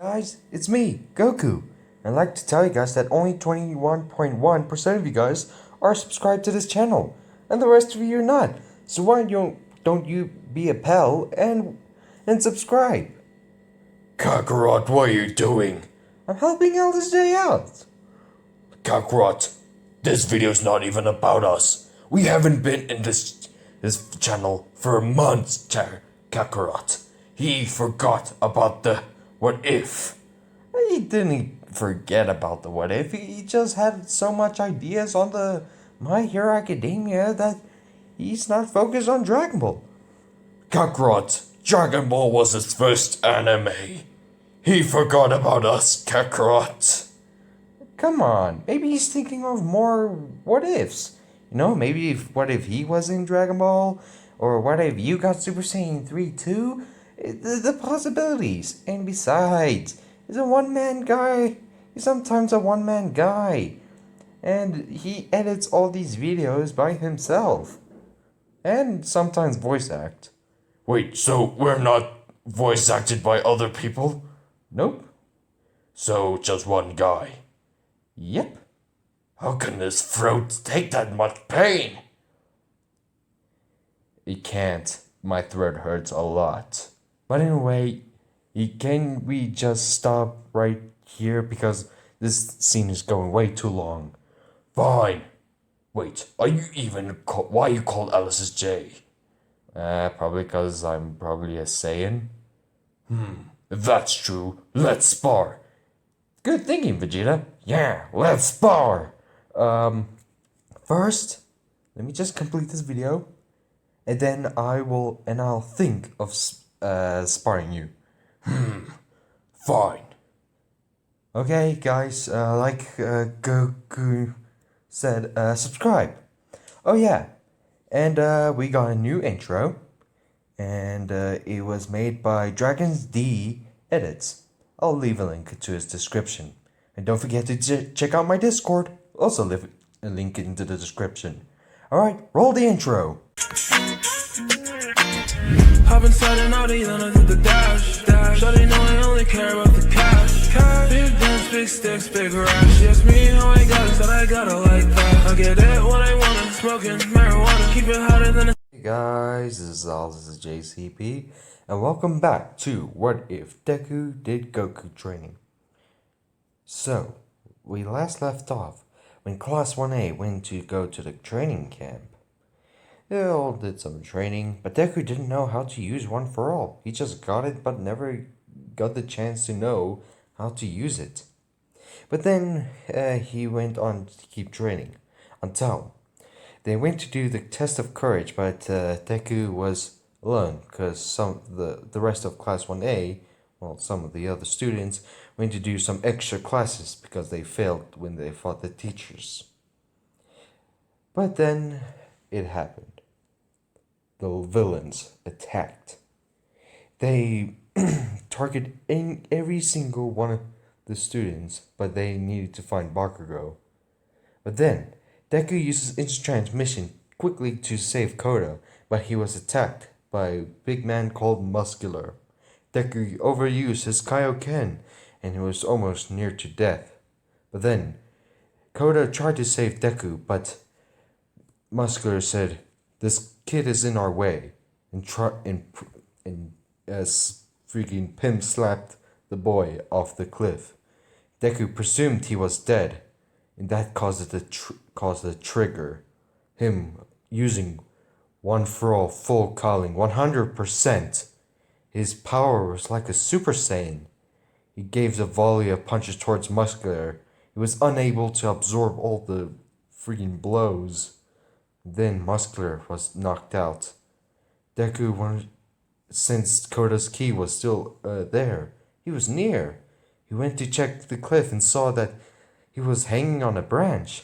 Guys, it's me, Goku. I'd like to tell you guys that only 21.1% of you guys are subscribed to this channel, and the rest of you are not. So why don't you be a pal and subscribe? Kakarot, what are you doing? I'm helping LSJ out. Kakarot, this video's not even about us. We haven't been in this channel for months, Kakarot. He forgot about the what if. He didn't forget about the what if. He just had so much ideas on the My Hero Academia that he's not focused on Dragon Ball. Kakarot, Dragon Ball was his first anime. He forgot about us, Kakarot. Come on, maybe he's thinking of more what ifs. Maybe what if he was in Dragon Ball? Or what if you got Super Saiyan 3 too? The possibilities. And besides, he's a one-man guy. He's sometimes a one-man guy. And he edits all these videos by himself. And sometimes voice act. Wait, so we're not voice acted by other people? Nope. So just one guy? Yep. How can his throat take that much pain? It can't. My throat hurts a lot. But anyway, can we just stop right here because this scene is going way too long? Fine. Wait, are you even why you called Alice's J? Probably because I'm probably a Saiyan. If that's true, let's spar. Good thinking, Vegeta. Yeah, let's spar. First, let me just complete this video, and then I'll think of sparring you. Fine. Okay, guys. Like Goku said, subscribe. Oh yeah, and we got a new intro, and it was made by Dragons D Edits. I'll leave a link to his description. And don't forget to check out my Discord. Also leave a link into the description. Alright, roll the intro. Hop inside and out, you don't do the dash. Shawty know I only care about the cash. Big dance, big sticks, big rash. She asked me how I got it, said I got it like that. I get it when I want it, smoking marijuana. Keep it hotter than a... Hey guys, this is JCP, and welcome back to What If Deku Did Goku Training. So, we last left off when Class 1A went to go to the training camp. They all did some training, but Deku didn't know how to use One for All. He just got it, but never got the chance to know how to use it. But then he went on to keep training until they went to do the test of courage, but Deku was alone because some the rest of Class 1A, well, some of the other students went to do some extra classes because they failed when they fought the teachers. But then it happened. The villains attacked. They targeted every single one of the students, but they needed to find Bakugo. But then Deku uses instant transmission quickly to save Koda, but he was attacked by a big man called Muscular. Deku overused his Kaioken, and he was almost near to death. But then Koda tried to save Deku, but Muscular said, "This kid is in our way," and freaking pimp slapped the boy off the cliff. Deku presumed he was dead, and that caused the trigger. Him using One for All full calling 100%. His power was like a Super Saiyan. He gave a volley of punches towards Muscular. He was unable to absorb all the freaking blows. Then Muscular was knocked out. Deku, since Koda's key was still there, he was near. He went to check the cliff and saw that he was hanging on a branch.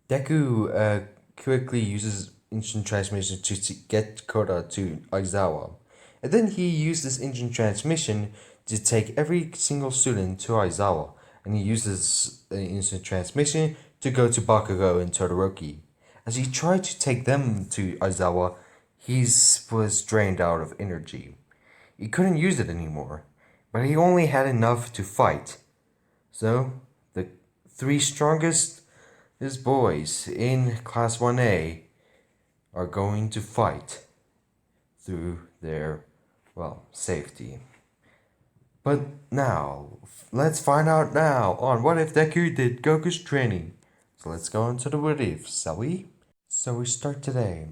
Deku quickly uses instant transmission to get Koda to Aizawa. And then he used this instant transmission to take every single student to Aizawa. And he uses instant transmission to go to Bakugo and Todoroki. As he tried to take them to Aizawa, he was drained out of energy. He couldn't use it anymore. but he only had enough to fight. So, the three strongest boys in Class 1A are going to fight through their, well, safety. But now, let's find out now on What If Deku did Goku's training. So let's go into the what ifs, shall we? So we start today.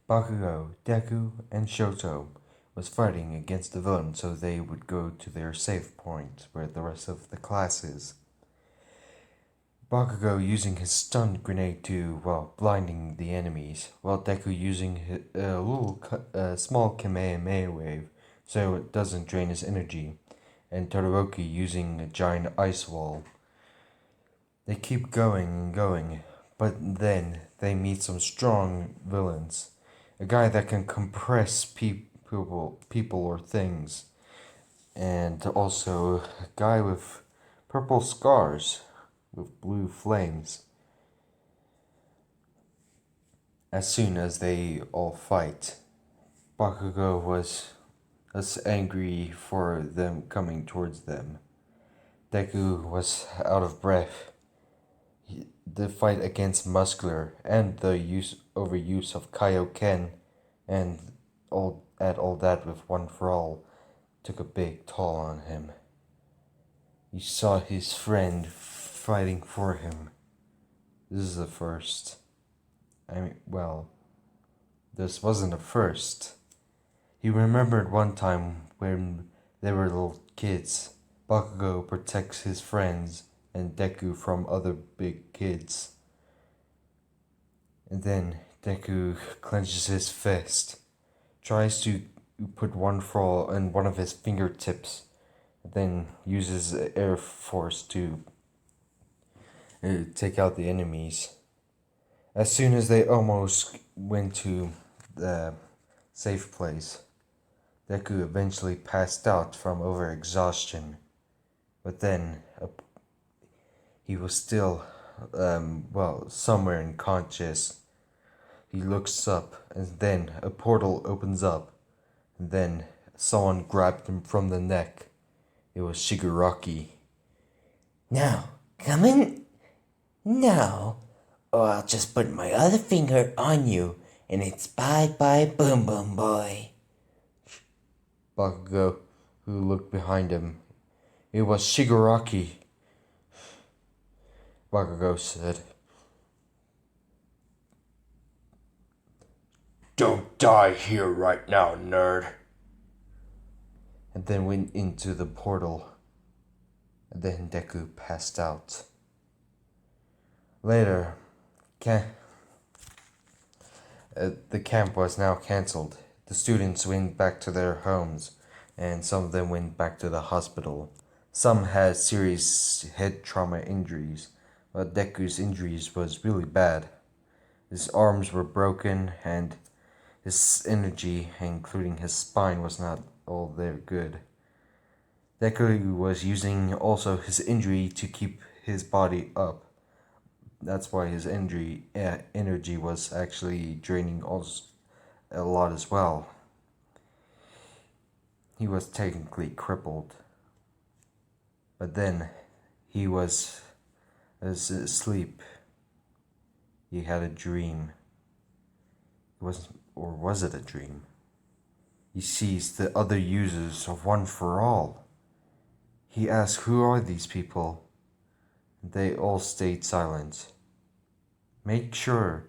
Bakugo, Deku, and Shoto was fighting against the villain so they would go to their safe point where the rest of the class is. Bakugo using his stun grenade to, well, blinding the enemies, while Deku using a small Kamehameha wave so it doesn't drain his energy, and Todoroki using a giant ice wall. They keep going and going, but then they meet some strong villains. A guy that can compress people or things, and also a guy with purple scars with blue flames. As soon as they all fight, Bakugo was angry for them coming towards them. Deku was out of breath. The fight against Muscular and the overuse of Kaioken and all that with One for All took a big toll on him. He saw his friend fighting for him. This is the first. This wasn't a first. He remembered one time when they were little kids. Bakugo protects his friends and Deku from other big kids. And then Deku clenches his fist, tries to put One for All in one of his fingertips, then uses air force to take out the enemies. As soon as they almost went to the safe place, Deku eventually passed out from overexhaustion. But then he was still, somewhere unconscious. He looks up, and then a portal opens up, and then someone grabbed him from the neck. It was Shigaraki. Now, come in. Now, or I'll just put my other finger on you, and it's bye-bye Boom Boom Boy. Bakugo, who looked behind him. It was Shigaraki. Bakugo said, Don't die here right now, nerd. and then went into the portal. And then Deku passed out. Later, the camp was now cancelled. The students went back to their homes, and some of them went back to the hospital. Some had serious head trauma injuries, but Deku's injuries was really bad. His arms were broken, and his energy, including his spine, was not all that good. Deku was using also his injury to keep his body up. That's why his energy was actually draining a lot as well. He was technically crippled. But then he was asleep. He had a dream. Was it a dream? He sees the other users of One for All. He asks, who are these people? They all stayed silent. Make sure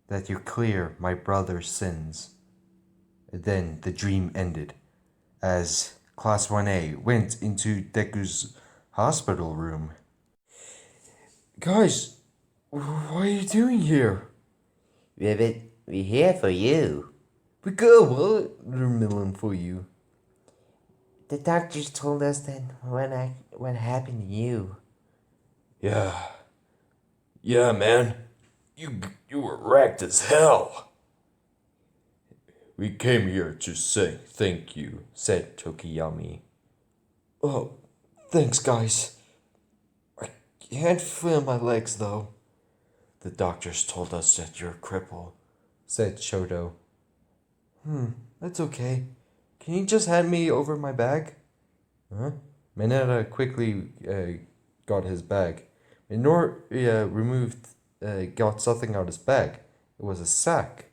that you clear my brother's sins. Then the dream ended, as Class 1A went into Deku's hospital room. Guys, what are you doing here? Ribbit, we're here for you. We go, what? We're milling for you. The doctors told us that what happened to you. Yeah, man. You were wrecked as hell. We came here to say thank you, said Tokiyami. Oh, thanks, guys. I can't feel my legs, though. The doctors told us that you're crippled, said Shoto. That's okay. Can you just hand me over my bag? Huh? Mineta quickly got his bag. Minoria got something out of his bag. It was a sack.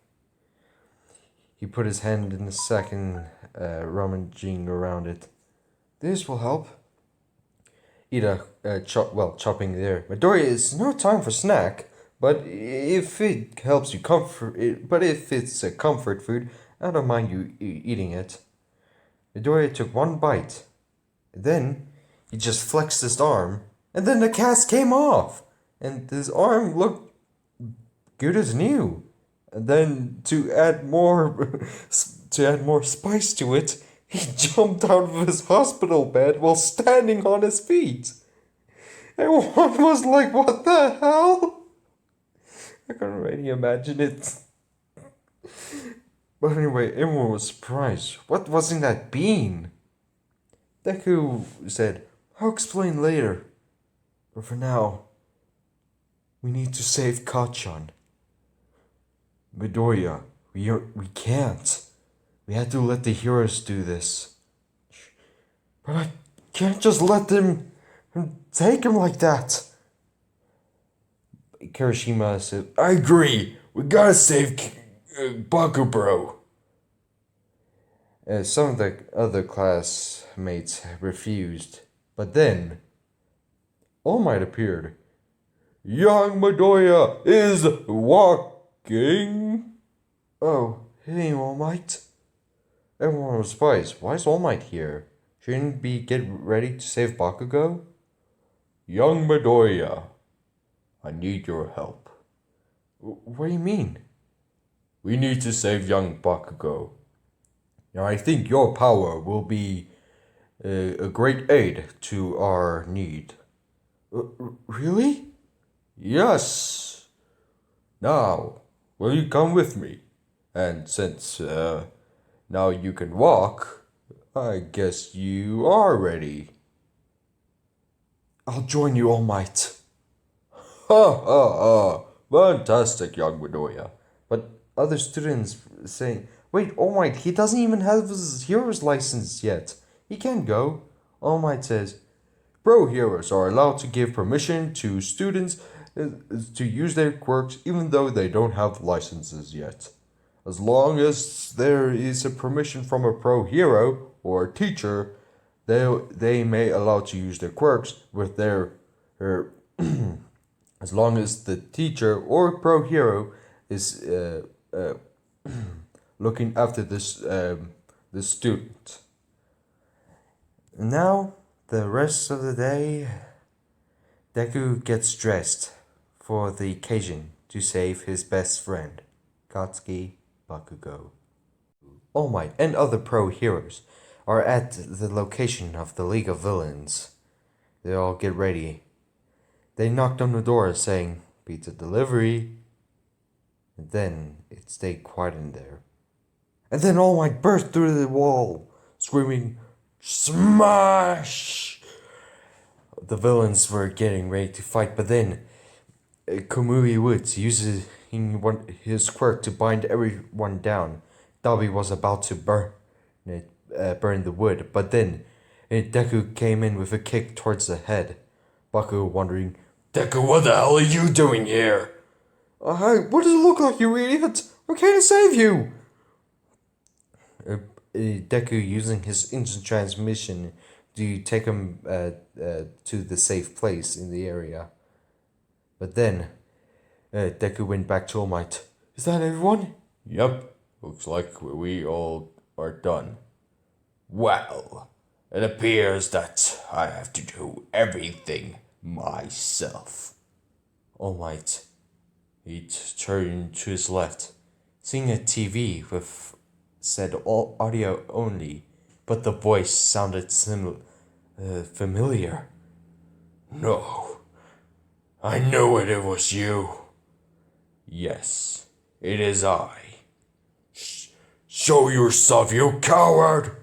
He put his hand in the sack and rummaging around it. This will help. Ida, chopping there. Midoriya, it's no time for snack, but if it helps you but if it's a comfort food, I don't mind you eating it. Midoriya took one bite. Then he just flexed his arm, and then the cast came off, and his arm looked good as new. And then to add more spice to it, he jumped out of his hospital bed while standing on his feet. Everyone was like, "What the hell?" I can already imagine it. But anyway, everyone was surprised. What was in that bean? Deku said, "I'll explain later. But for now, we need to save Kachan." Midoriya, we can't. We had to let the heroes do this. But I can't just let them take him like that. Kirishima said, I agree. We gotta save Baku, bro. Some of the other classmates refused. But then, All Might appeared. Young Midoriya is walking. Oh, hey, All Might. Everyone was surprised. Why is All Might here? Shouldn't we get ready to save Bakugo? Young Midoriya, I need your help. What do you mean? We need to save young Bakugo. Now I think your power will be a great aid to our need. Really? Yes. Now, will you come with me? And since now you can walk, I guess you are ready. I'll join you, All Might. Ha ha ha! Fantastic, young Midoriya. But other students saying, "Wait, All Might, he doesn't even have his hero's license yet. He can't go." All Might says, Pro heroes are allowed to give permission to students to use their quirks even though they don't have licenses yet. As long as there is a permission from a pro hero or a teacher, they may allow to use their quirks with their as long as the teacher or pro hero is looking after the student. Now, the rest of the day, Deku gets dressed for the occasion to save his best friend, Katsuki Bakugo. All Might and other pro heroes are at the location of the League of Villains. They all get ready. They knocked on the door saying, "Pizza delivery." And then it stayed quiet in there. And then All Might burst through the wall, screaming, "Smash!" The villains were getting ready to fight, but then Komui Woods uses his quirk to bind everyone down. Dabi was about to burn the wood, but then Deku came in with a kick towards the head. Baku wondering, Deku, what the hell are you doing here? What does it look like, you idiot? I'm here to save you! Deku using his instant transmission to take him to the safe place in the area. But then, Deku went back to All Might. "Is that everyone?" Yep, looks like we all are done. Well, it appears that I have to do everything myself. All Might. He turned to his left, seeing a TV with said all audio only, but the voice sounded familiar. No, I knew it was you. Yes, it is I. Show yourself, you coward!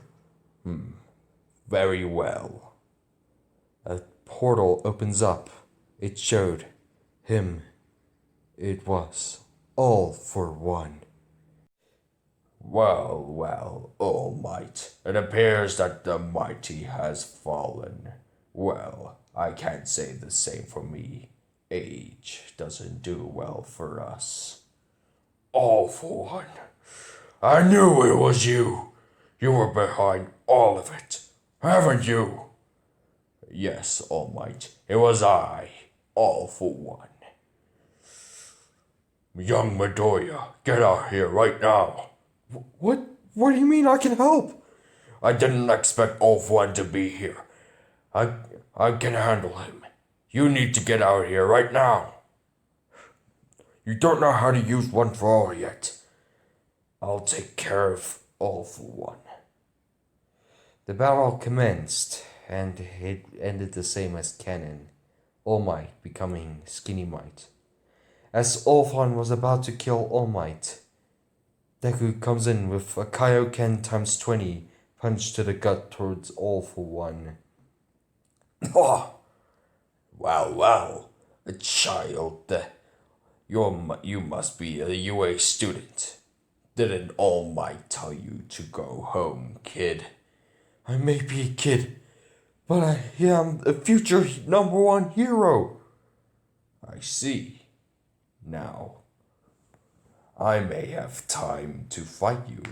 Very well. A portal opens up. It showed him. It was all for one. Well, well, All Might. It appears that the mighty has fallen. Well, I can't say the same for me. Age doesn't do well for us. All for One. I knew it was you. You were behind all of it, haven't you? Yes, All Might. It was I. All for One. Young Midoriya, get out here right now. What? What do you mean I can help? I didn't expect All for One to be here. I can handle him. You need to get out here right now. You don't know how to use One for All yet. I'll take care of All for One. The battle commenced, and it ended the same as canon. All Might becoming Skinny Might. As All for One was about to kill All Might, Deku comes in with a Kaioken times 20 punch to the gut towards All for One. Oh, well, a child. You must be a UA student. Didn't All Might tell you to go home, kid? I may be a kid, but I am the future #1 hero. I see. Now, I may have time to fight you,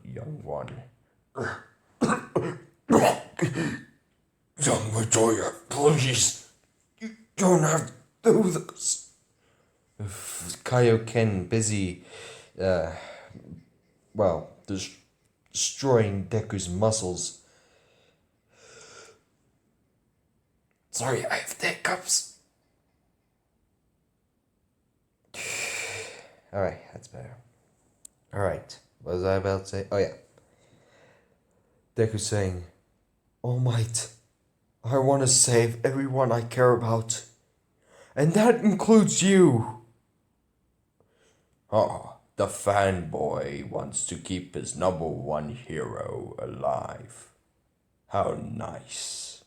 young one. Young Midoriya, please. You don't have to do this. Kaioken busy, destroying Deku's muscles. Sorry, I have hiccups. Alright, that's better. Alright, what was I about to say? Oh yeah. Deku saying, All Might, I want to save everyone I care about. And that includes you. Oh, the fanboy wants to keep his #1 hero alive. How nice.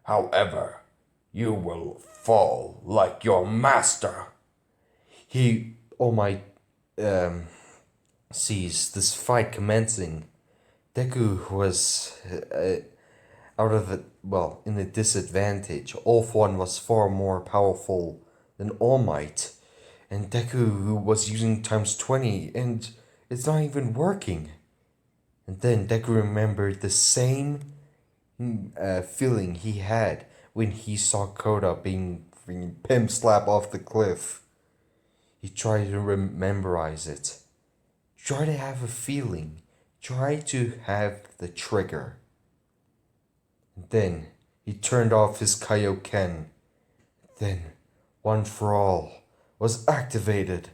However, you will fall like your master. All Might, sees this fight commencing. Deku was out of it, in a disadvantage. All for One was far more powerful than All Might. And Deku was using times 20 and it's not even working. And then Deku remembered the same feeling he had when he saw Koda being pimp slap off the cliff. He tried to memorize it. Try to have a feeling. Try to have the trigger. And then he turned off his Kaioken. Then, One for All was activated.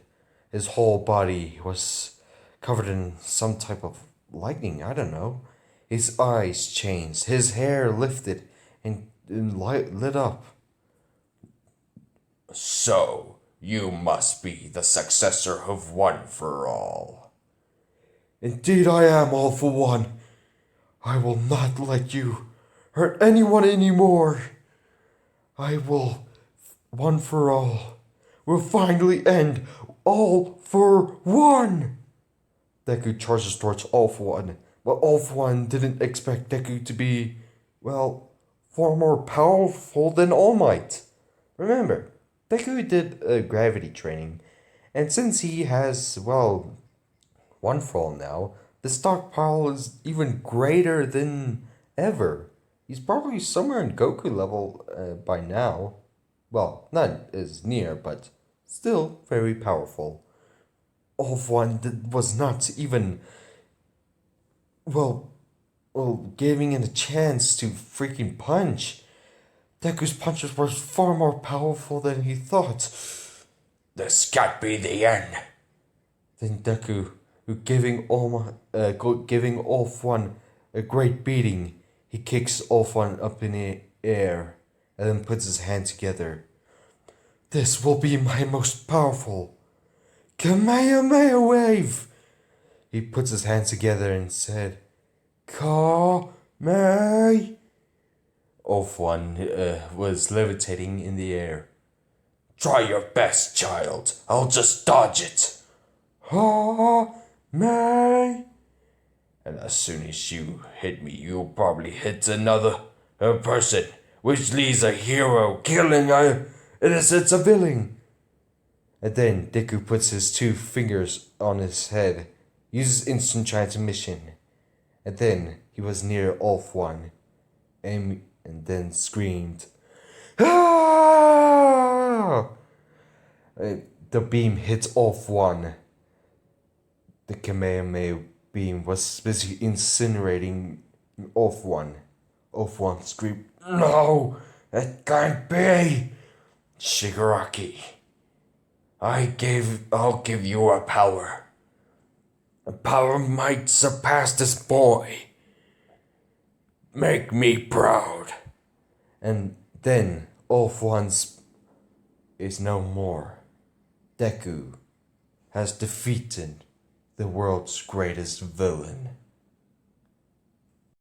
His whole body was covered in some type of lightning, I don't know. His eyes changed, his hair lifted and lit up. So, you must be the successor of One for All. Indeed I am, All for One. I will not let you hurt anyone anymore. I will, One for All, will finally end All for One. Deku charges towards All for One, but All for One didn't expect Deku to be, far more powerful than All Might. Remember, Deku did gravity training, and since he has, One for All now, the stockpile is even greater than ever. He's probably somewhere in Goku level by now. Well, not as near, but still very powerful. All for One was not even, giving him a chance to freaking punch. Deku's punches were far more powerful than he thought. This can't be the end. Then Deku, giving All for One a great beating, he kicks All for One up in the air and then puts his hands together. This will be my most powerful Kamehameha wave. He puts his hands together and said, Kame. All for One was levitating in the air. Try your best, child. I'll just dodge it. Ha May. And as soon as you hit me, you'll probably hit another person, which leaves a hero killing a Innocent civilian. And then Deku puts his 2 fingers on his head, uses instant transmission, and then he was near off one, and then screamed, "Ah!" The beam hits off one. The Kamehameha beam was busy incinerating off one. Off one screamed, "No, that can't be! Shigaraki, I'll give you a power. A power might surpass this boy. Make me proud." And then Off One's is no more. Deku has defeated the world's greatest villain.